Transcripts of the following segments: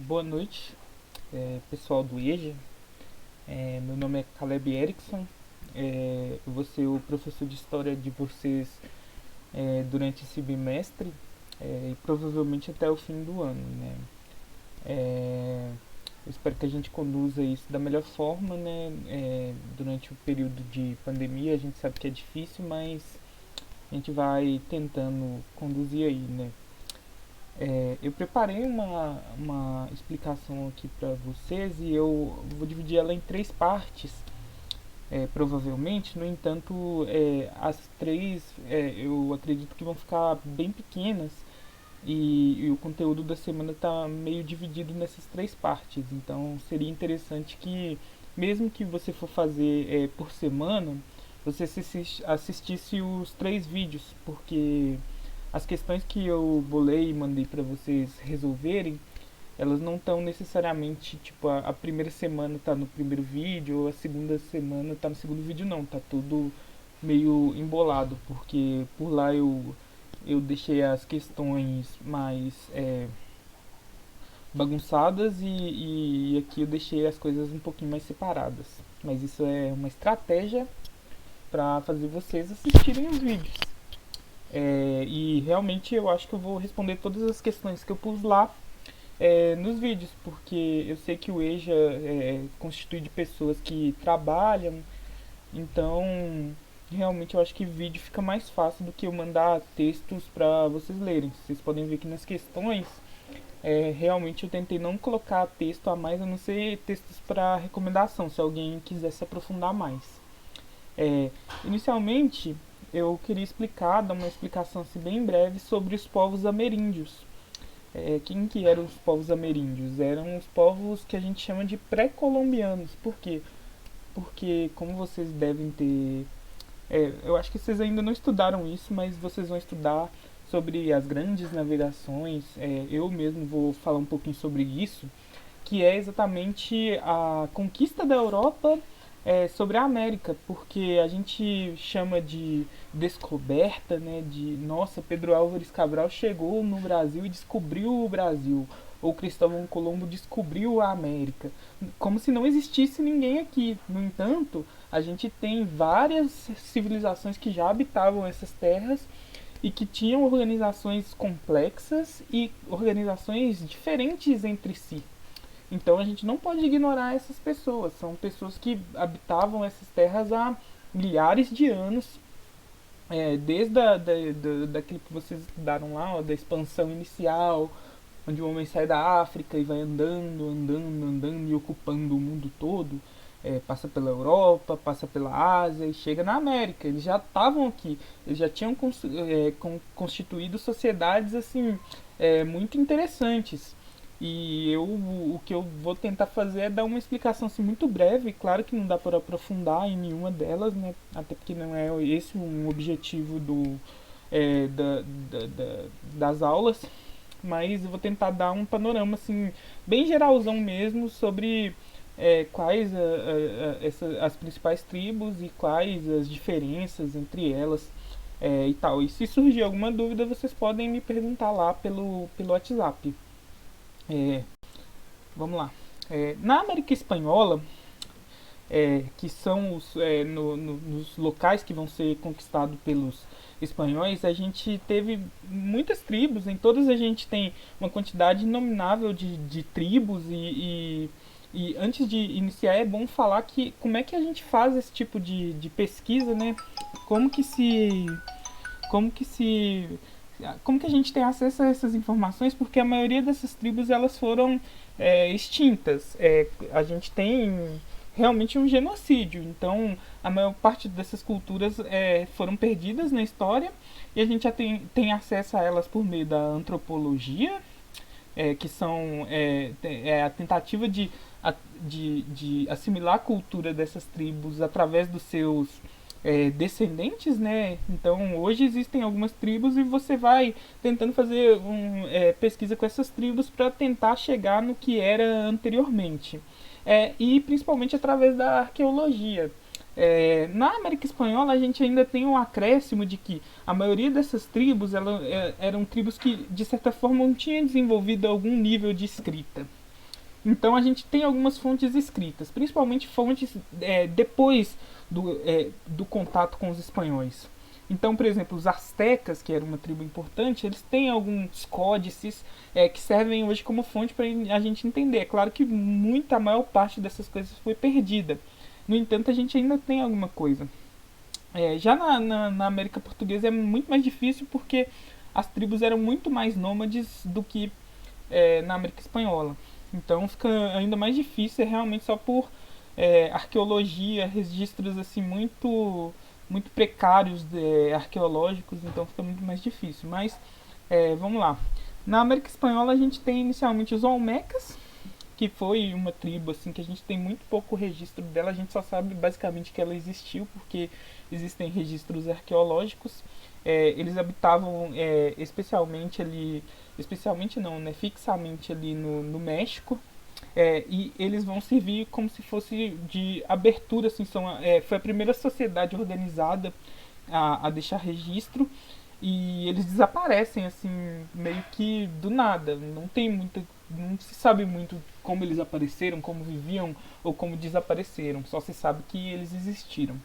Boa noite, pessoal do EJA. Meu nome é Caleb Erickson. Eu vou ser o professor de história de vocês durante esse bimestre e provavelmente até o fim do ano, né? Eu espero que a gente conduza isso da melhor forma, né? Durante o período de pandemia, a gente sabe que é difícil, mas a gente vai tentando conduzir aí, né? Eu preparei uma explicação aqui para vocês e eu vou dividir ela em três partes, provavelmente. No entanto, as três eu acredito que vão ficar bem pequenas e o conteúdo da semana está meio dividido nessas três partes. Então, seria interessante que, mesmo que você for fazer por semana, você assistisse os três vídeos, porque as questões que eu bolei e mandei para vocês resolverem, elas não estão necessariamente, tipo, a primeira semana tá no primeiro vídeo, ou a segunda semana tá no segundo vídeo, não. Tá tudo meio embolado, porque por lá eu deixei as questões mais bagunçadas e aqui eu deixei as coisas um pouquinho mais separadas. Mas isso é uma estratégia para fazer vocês assistirem os vídeos. E realmente eu acho que eu vou responder todas as questões que eu pus lá nos vídeos, porque eu sei que o EJA constitui de pessoas que trabalham, então realmente eu acho que vídeo fica mais fácil do que eu mandar textos para vocês lerem. Vocês podem ver que nas questões realmente eu tentei não colocar texto a mais, a não ser textos para recomendação, se alguém quiser se aprofundar mais. É, Inicialmente, eu queria explicar, dar uma explicação assim, bem breve sobre os povos ameríndios. Quem que eram os povos ameríndios? Eram os povos que a gente chama de pré-colombianos. Por quê? Porque, como vocês devem ter... eu acho que vocês ainda não estudaram isso, mas vocês vão estudar sobre as grandes navegações. Eu mesmo vou falar um pouquinho sobre isso, que é exatamente a conquista da Europa sobre a América, porque a gente chama de descoberta, né, de nossa, Pedro Álvares Cabral chegou no Brasil e descobriu o Brasil, ou Cristóvão Colombo descobriu a América, como se não existisse ninguém aqui. No entanto, a gente tem várias civilizações que já habitavam essas terras e que tinham organizações complexas e organizações diferentes entre si. Então a gente não pode ignorar essas pessoas. São pessoas que habitavam essas terras há milhares de anos, desde daquilo que vocês estudaram lá, ó, da expansão inicial, onde o homem sai da África e vai andando, andando, andando e ocupando o mundo todo. Passa pela Europa, passa pela Ásia e chega na América. Eles já estavam aqui, eles já tinham constituído sociedades assim muito interessantes. E o que eu vou tentar fazer é dar uma explicação assim, muito breve. Claro que não dá para aprofundar em nenhuma delas, né? Até porque não é esse um objetivo das aulas. Mas eu vou tentar dar um panorama assim, bem geralzão mesmo sobre quais as principais tribos e quais as diferenças entre elas e tal. E se surgir alguma dúvida, vocês podem me perguntar lá pelo WhatsApp. É, Vamos lá. Na América Espanhola, que são nos locais que vão ser conquistados pelos espanhóis, a gente teve muitas tribos. Em todas a gente tem uma quantidade inominável de tribos e antes de iniciar é bom falar que como é que a gente faz esse tipo de pesquisa, né? Como que se como que se como que a gente tem acesso a essas informações, porque a maioria dessas tribos elas foram extintas. A gente tem realmente um genocídio, então a maior parte dessas culturas foram perdidas na história e a gente já tem acesso a elas por meio da antropologia, que são a tentativa de assimilar a cultura dessas tribos através dos seus descendentes, né? Então hoje existem algumas tribos e você vai tentando fazer pesquisa com essas tribos para tentar chegar no que era anteriormente. E principalmente através da arqueologia. Na América Espanhola a gente ainda tem um acréscimo de que a maioria dessas tribos eram tribos que de certa forma não tinham desenvolvido algum nível de escrita. Então a gente tem algumas fontes escritas, principalmente fontes depois do contato com os espanhóis. Então, por exemplo, os astecas, que era uma tribo importante, eles têm alguns códices que servem hoje como fonte para a gente entender. É claro que a maior parte dessas coisas foi perdida. No entanto, a gente ainda tem alguma coisa. Já na América Portuguesa é muito mais difícil porque as tribos eram muito mais nômades do que na América Espanhola. Então fica ainda mais difícil, realmente só por arqueologia, registros assim muito precários arqueológicos, então fica muito mais difícil. Mas vamos lá. Na América Espanhola a gente tem inicialmente os Olmecas, que foi uma tribo assim que a gente tem muito pouco registro dela, a gente só sabe basicamente que ela existiu porque existem registros arqueológicos. Eles habitavam especialmente não, né, fixamente ali no México. E eles vão servir como se fosse de abertura, assim, foi a primeira sociedade organizada a deixar registro, e eles desaparecem assim meio que do nada. Não se sabe muito como eles apareceram, como viviam ou como desapareceram, só se sabe que eles existiram.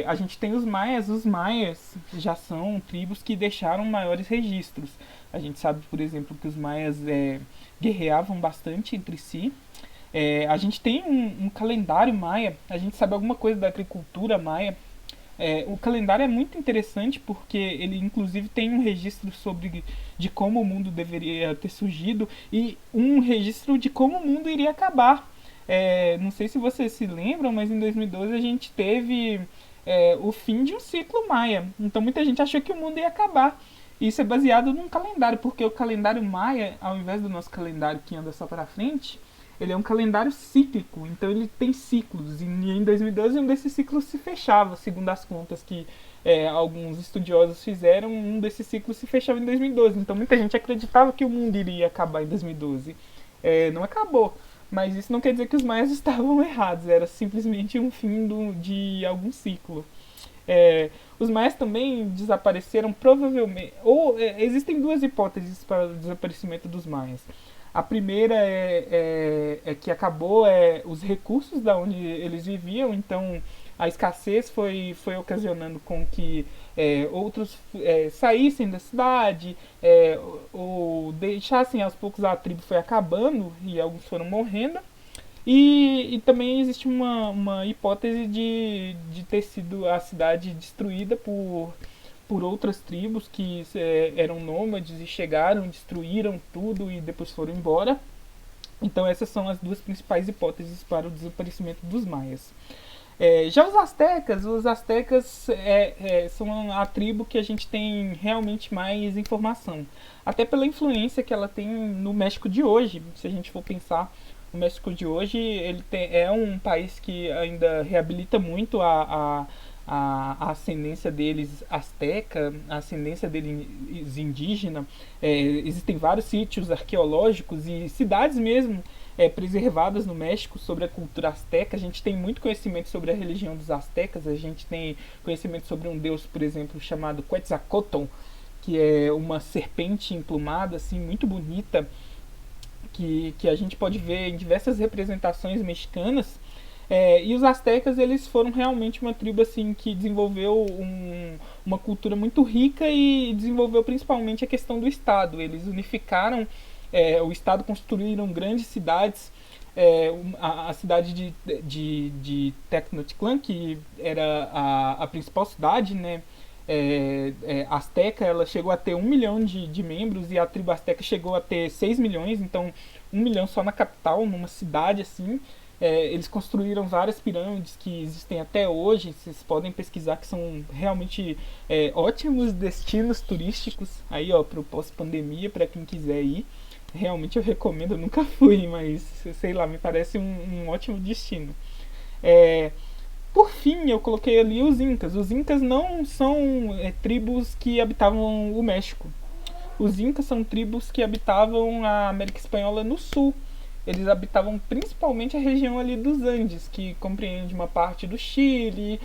A gente tem os maias já são tribos que deixaram maiores registros. A gente sabe, por exemplo, que os maias guerreavam bastante entre si. A gente tem um calendário maia, a gente sabe alguma coisa da agricultura maia. O calendário é muito interessante porque ele inclusive tem um registro de como o mundo deveria ter surgido e um registro de como o mundo iria acabar. Não sei se vocês se lembram, mas em 2012 a gente teve o fim de um ciclo maia. Então muita gente achou que o mundo ia acabar. Isso é baseado num calendário, porque o calendário maia, ao invés do nosso calendário que anda só para frente, ele é um calendário cíclico, então ele tem ciclos. E em 2012 um desses ciclos se fechava, segundo as contas que alguns estudiosos fizeram, um desses ciclos se fechava em 2012. Então muita gente acreditava que o mundo iria acabar em 2012. Não acabou, mas isso não quer dizer que os maias estavam errados, era simplesmente um fim de algum ciclo. Os maias também desapareceram provavelmente, ou existem duas hipóteses para o desaparecimento dos maias. A primeira é que acabou os recursos da onde eles viviam, então a escassez foi ocasionando com que outros saíssem da cidade, ou deixassem aos poucos. A tribo foi acabando e alguns foram morrendo. E também existe uma hipótese de ter sido a cidade destruída por outras tribos que eram nômades e chegaram, destruíram tudo e depois foram embora. Então essas são as duas principais hipóteses para o desaparecimento dos maias. Já os astecas são a tribo que a gente tem realmente mais informação. Até pela influência que ela tem no México de hoje. Se a gente for pensar, o México de hoje é um país que ainda reabilita muito a ascendência deles asteca, a ascendência deles indígena. Existem vários sítios arqueológicos e cidades mesmo preservadas no México sobre a cultura asteca. A gente tem muito conhecimento sobre a religião dos astecas, a gente tem conhecimento sobre um deus, por exemplo, chamado Quetzalcóatl, que é uma serpente emplumada, assim, muito bonita, que a gente pode ver em diversas representações mexicanas. E os astecas, eles foram realmente uma tribo assim que desenvolveu uma cultura muito rica e desenvolveu principalmente a questão do Estado. Eles unificaram o Estado, construíram grandes cidades. A cidade de Tenochtitlan, que era a principal cidade, né, Azteca, ela chegou a ter 1 milhão de membros, e a tribo Azteca chegou a ter 6 milhões, então 1 milhão só na capital, numa cidade assim. Eles construíram várias pirâmides que existem até hoje, vocês podem pesquisar, que são realmente ótimos destinos turísticos aí, ó, pro pós-pandemia, para quem quiser ir. Realmente eu recomendo, eu nunca fui, mas sei lá, me parece um ótimo destino. Por fim, eu coloquei ali os Incas. Os Incas não são tribos que habitavam o México. Os Incas são tribos que habitavam a América Espanhola no sul. eles habitavam principalmente a região ali dos Andes, que compreende uma parte do Chile,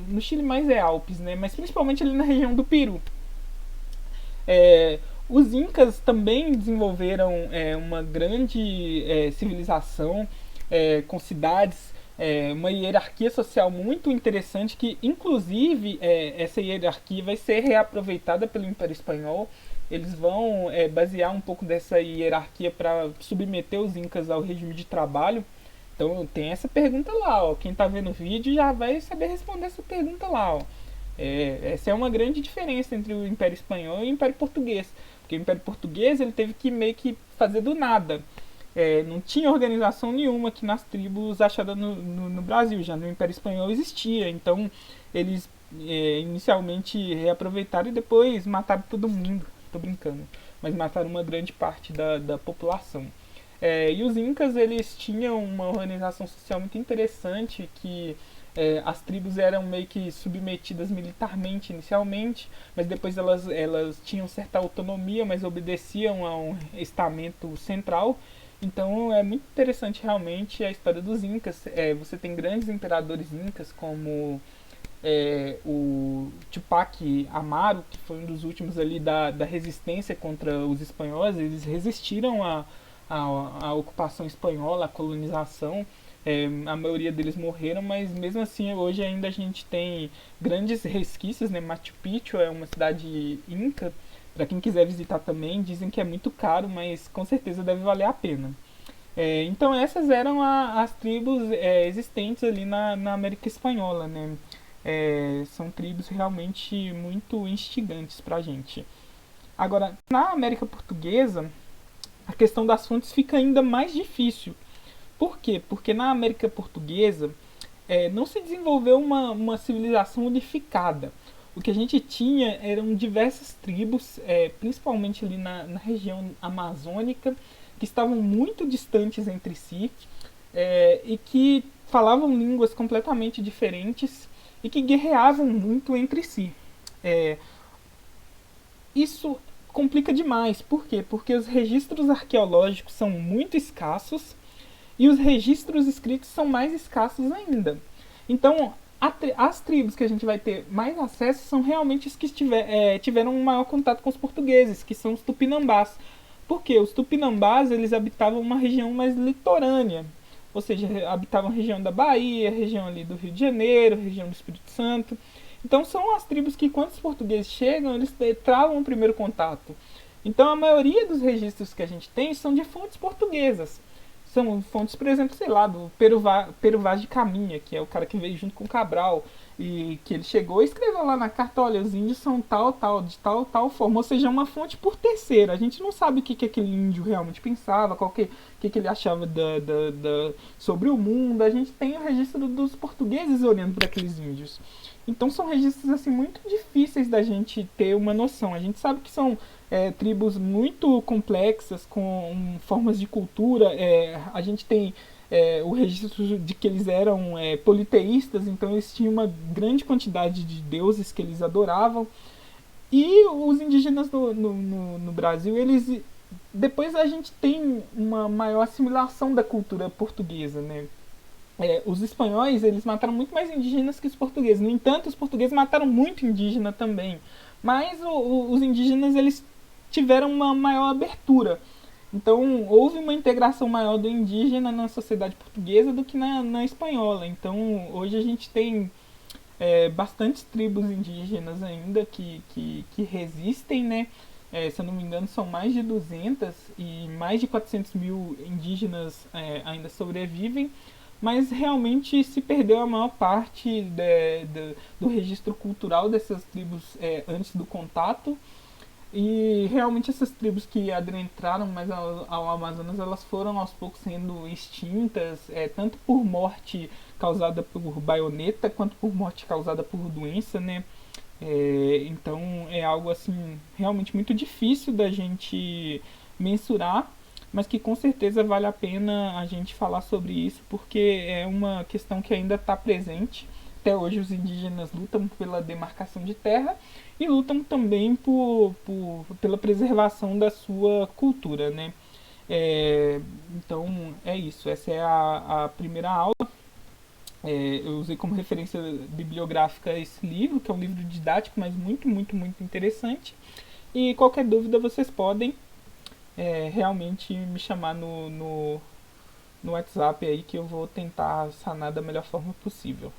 no Chile mais é Alpes, né? Mas principalmente ali na região do Peru. É, os Incas também desenvolveram uma grande civilização com cidades, uma hierarquia social muito interessante que, inclusive, essa hierarquia vai ser reaproveitada pelo Império Espanhol. Eles vão basear um pouco dessa hierarquia para submeter os Incas ao regime de trabalho. Então tem essa pergunta lá, ó. Quem está vendo o vídeo já vai saber responder essa pergunta lá, ó. Essa é uma grande diferença entre o Império Espanhol e o Império Português, porque o Império Português ele teve que meio que fazer do nada. Não tinha organização nenhuma aqui nas tribos achadas no Brasil, já no Império Espanhol existia, então eles inicialmente reaproveitaram e depois mataram todo mundo, tô brincando, mas mataram uma grande parte da população. E os Incas eles tinham uma organização social muito interessante que as tribos eram meio que submetidas militarmente inicialmente, mas depois elas tinham certa autonomia, mas obedeciam a um estamento central. Então é muito interessante realmente a história dos Incas. Você tem grandes imperadores Incas como o Tupac Amaru, que foi um dos últimos ali da resistência contra os espanhóis. Eles resistiram à ocupação espanhola, à colonização. A maioria deles morreram, mas mesmo assim hoje ainda a gente tem grandes resquícios, né? Machu Picchu é uma cidade inca, para quem quiser visitar também, dizem que é muito caro, mas com certeza deve valer a pena. Então essas eram as tribos existentes ali na América Espanhola, né? São tribos realmente muito instigantes para a gente. Agora, na América Portuguesa, a questão das fontes fica ainda mais difícil. Por quê? Porque na América Portuguesa não se desenvolveu uma civilização unificada. O que a gente tinha eram diversas tribos, principalmente ali na região amazônica, que estavam muito distantes entre si e que falavam línguas completamente diferentes e que guerreavam muito entre si. Isso complica demais. Por quê? Porque os registros arqueológicos são muito escassos e os registros escritos são mais escassos ainda. Então, as tribos que a gente vai ter mais acesso são realmente as que tiveram um maior contato com os portugueses, que são os tupinambás. Porque os tupinambás eles habitavam uma região mais litorânea, ou seja, habitavam a região da Bahia, a região ali do Rio de Janeiro, a região do Espírito Santo. Então são as tribos que quando os portugueses chegam, eles travam o primeiro contato. Então a maioria dos registros que a gente tem são de fontes portuguesas. São fontes, por exemplo, sei lá, do Pero Vaz de Caminha, que é o cara que veio junto com o Cabral, e que ele chegou e escreveu lá na carta, olha, os índios são tal, de tal forma, ou seja, uma fonte por terceiro. A gente não sabe o que aquele índio realmente pensava, que ele achava sobre o mundo. A gente tem o registro dos portugueses olhando para aqueles índios. Então são registros assim muito difíceis da gente ter uma noção. A gente sabe que são tribos muito complexas, com formas de cultura. A gente tem o registro de que eles eram politeístas, então eles tinham uma grande quantidade de deuses que eles adoravam. E os indígenas no Brasil, eles depois a gente tem uma maior assimilação da cultura portuguesa, né? Os espanhóis eles mataram muito mais indígenas que os portugueses. No entanto, os portugueses mataram muito indígena também. Mas os indígenas eles tiveram uma maior abertura. Então houve uma integração maior do indígena na sociedade portuguesa do que na espanhola. Então hoje a gente tem bastantes tribos indígenas ainda que resistem, né? Se eu não me engano são mais de 200 e mais de 400 mil indígenas ainda sobrevivem, mas realmente se perdeu a maior parte do registro cultural dessas tribos antes do contato. E realmente essas tribos que adentraram mais ao Amazonas, elas foram aos poucos sendo extintas, tanto por morte causada por baioneta, quanto por morte causada por doença, né? Então é algo assim realmente muito difícil da gente mensurar, mas que com certeza vale a pena a gente falar sobre isso, porque é uma questão que ainda está presente. Até hoje os indígenas lutam pela demarcação de terra e lutam também pela preservação da sua cultura, né? Então é isso, essa é a primeira aula. Eu usei como referência bibliográfica esse livro, que é um livro didático, mas muito, muito, muito interessante. E qualquer dúvida vocês podem realmente me chamar no WhatsApp aí que eu vou tentar sanar da melhor forma possível.